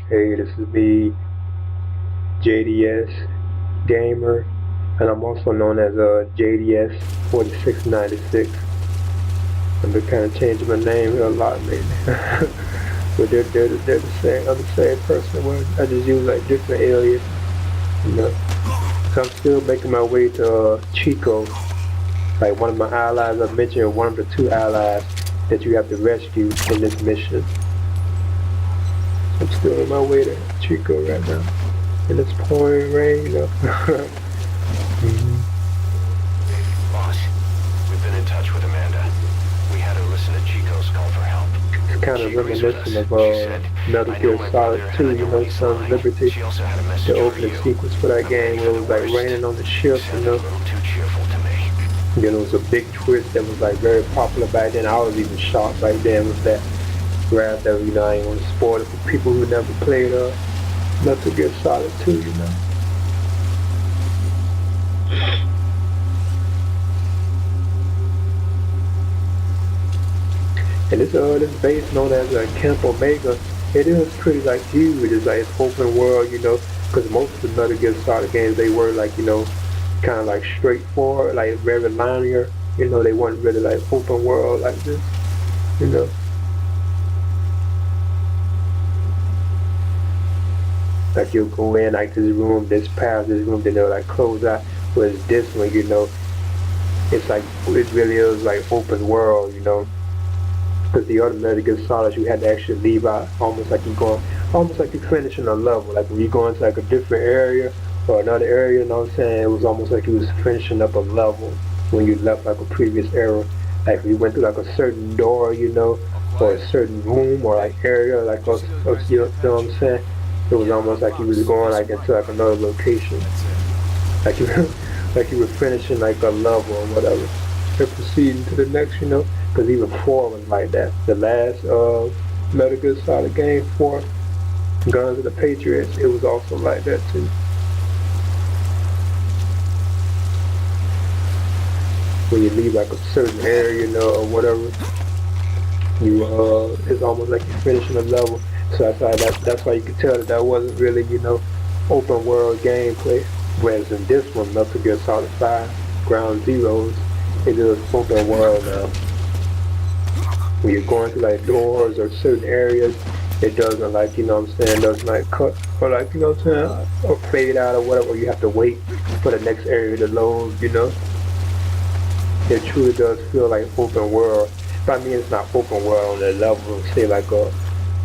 Hey, this is me, Jdsgamer, and I'm also known as JDS 4696. I've been kind of changing my name here a lot lately. But they're the same. I'm the same person. Well, I just use like different aliases, you know. So I'm still making my way to Chico, like one of my allies I mentioned, one of the two allies that you have to rescue in this mission. I'm still on my way to Chico right now. And it's pouring rain, you know. Boss, we've been in touch with Amanda. We had her listen to Chico's call for help. It's kind of reminiscent of Metal Gear Solid 2, you know, Sons of Liberty. The opening sequence for that game where it was like raining on the ship, you know. Then it was a big twist that was like very popular back then. I was even shocked back then with that graph that, you know, I ain't gonna spoil it for people who never played Metal Gear Solid 2, you know. And this base known as Camp Omega, it is pretty like huge. It's like it's open world, you know, because most of the Metal Gear Solid games, they were like, you know, kind of like straightforward, like very linear, you know, they weren't really like open world like this, you know. Like you'll go in like this room, this path, this room, then they'll like close out. Whereas this one, you know, it's like, it really is like open world, you know. Because the other Metal Gear Solid, you had to actually leave out almost like you're finishing a level. Like when you go into like a different area or another area, you know what I'm saying? It was almost like you was finishing up a level when you left like a previous era. Like when you went through like a certain door, you know, or a certain room or like area, like you know what I'm saying? It was almost like you was going like into like another location. Like you were finishing like a level or whatever. And proceeding to the next, you know, because even 4 was like that. The last Metal Gear Solid game, 4, Guns of the Patriots, it was also like that too. When you leave like a certain area, you know, or whatever, you it's almost like you're finishing a level. So that's why you could tell that wasn't really, you know, open world gameplay. Whereas in this one, Metal Gear Solid 5, Ground Zeroes, it is open world now. When you're going through like doors or certain areas, it doesn't like, you know what I'm saying, doesn't like cut or like, you know what I'm saying, or fade out or whatever. You have to wait for the next area to load, you know. It truly does feel like open world. But I mean, it's not open world on the level of, say, like a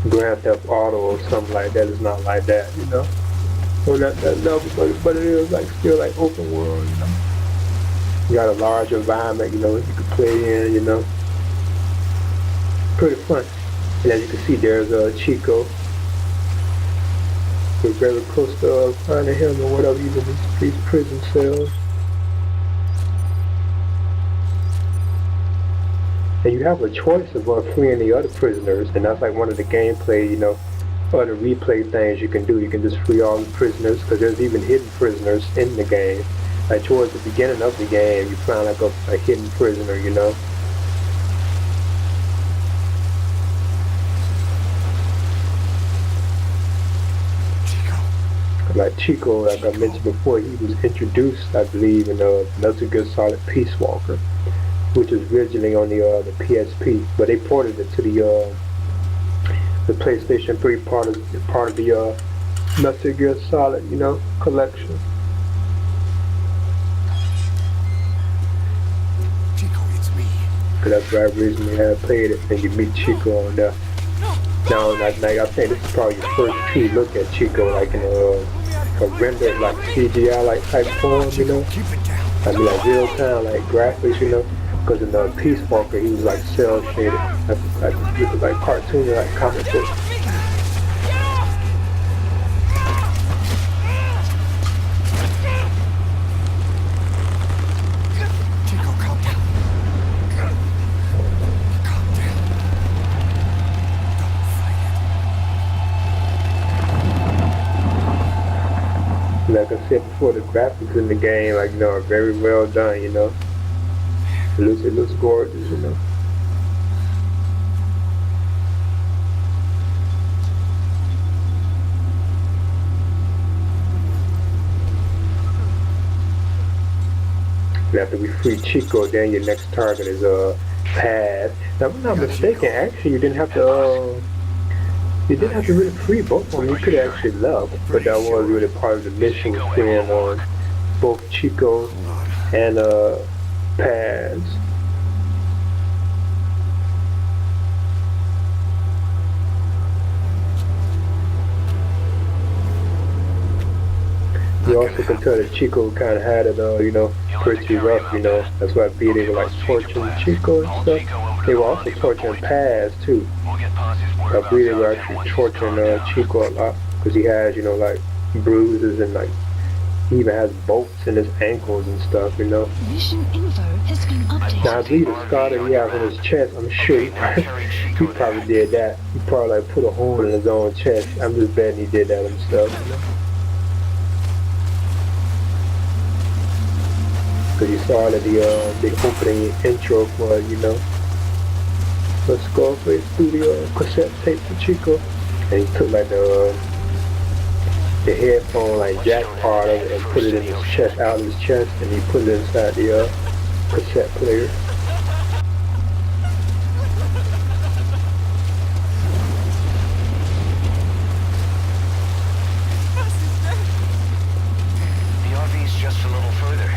Grand Theft Auto or something like that. It's not like that, you know. So that level, but it is like still like open world, you know. You got a large environment, you know, you can play in, you know. Pretty fun. And as you can see, there's Chico. We're very close to finding him or whatever, even these prison cells. And you have a choice of freeing the other prisoners, and that's like one of the gameplay, you know, other replay things you can do. You can just free all the prisoners, because there's even hidden prisoners in the game. Like towards the beginning of the game, you find like a hidden prisoner, you know. Like Chico, like I mentioned before, he was introduced, I believe, in Metal Gear Solid Peace Walker, which was originally on the PSP, but they ported it to the PlayStation 3 part of the Metal Gear Solid, you know, collection. Chico, it's me. Cause that's why I originally had played it, and you meet Chico on there. Now, like, I think this is probably your first true look at Chico, like in a rendered like CGI like type form, you know. I mean, like real time, like graphics, you know. Because in the Peace Walker, he was like cell shaded, like cartoony, like comic book. Chico, calm down. Calm down. Don't fight it. Like I said before, the graphics in the game, like, you know, are very well done, you know. It looks gorgeous, you know. And after we free Chico, then your next target is Paz. Now, if I'm not mistaken, actually you didn't have to really free both of them. You could have actually left, but that was really part of the mission, was freeing both Chico and Paz. You also can tell that Chico kind of had it, pretty rough, That's why they were like torturing Chico and stuff. They were also torturing Paz too. I believe they were actually torturing Chico a lot because he has, like bruises and like he even has bolts in his ankles and stuff, Mission info has been updated. Now I believe the scar that he has on his chest, I'm sure he probably did that. He probably like put a hole in his own chest. I'm just betting he did that himself, Because you saw that the opening intro for, the Scarface Studio cassette tape for Chico. And he took like the headphone like jack part of it and put it in his chest, out of his chest, and he put it inside the cassette player. The RV's just a little further.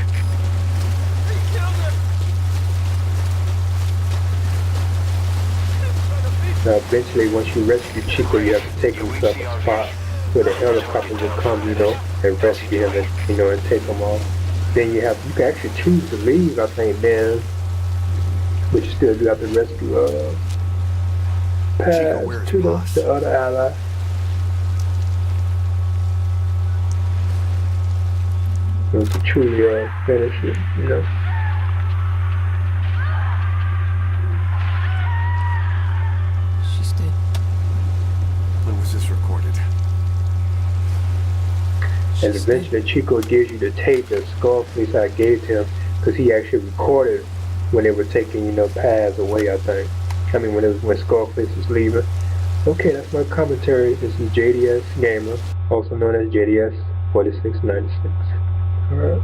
Now eventually once you rescue Chico, you have to take him to a spot where the helicopter will come, and rescue him and take him off. Then you can actually choose to leave, I think, then, but you still do have to rescue Paz to the other ally. To truly finish it, She's dead. When was this recorded? And eventually Chico gives you the tape that Scarface had gave him because he actually recorded when they were taking, Paz away, I think. I mean, when Scarface was leaving. Okay, that's my commentary. This is Jdsgamer, also known as JDS 4696. Alright.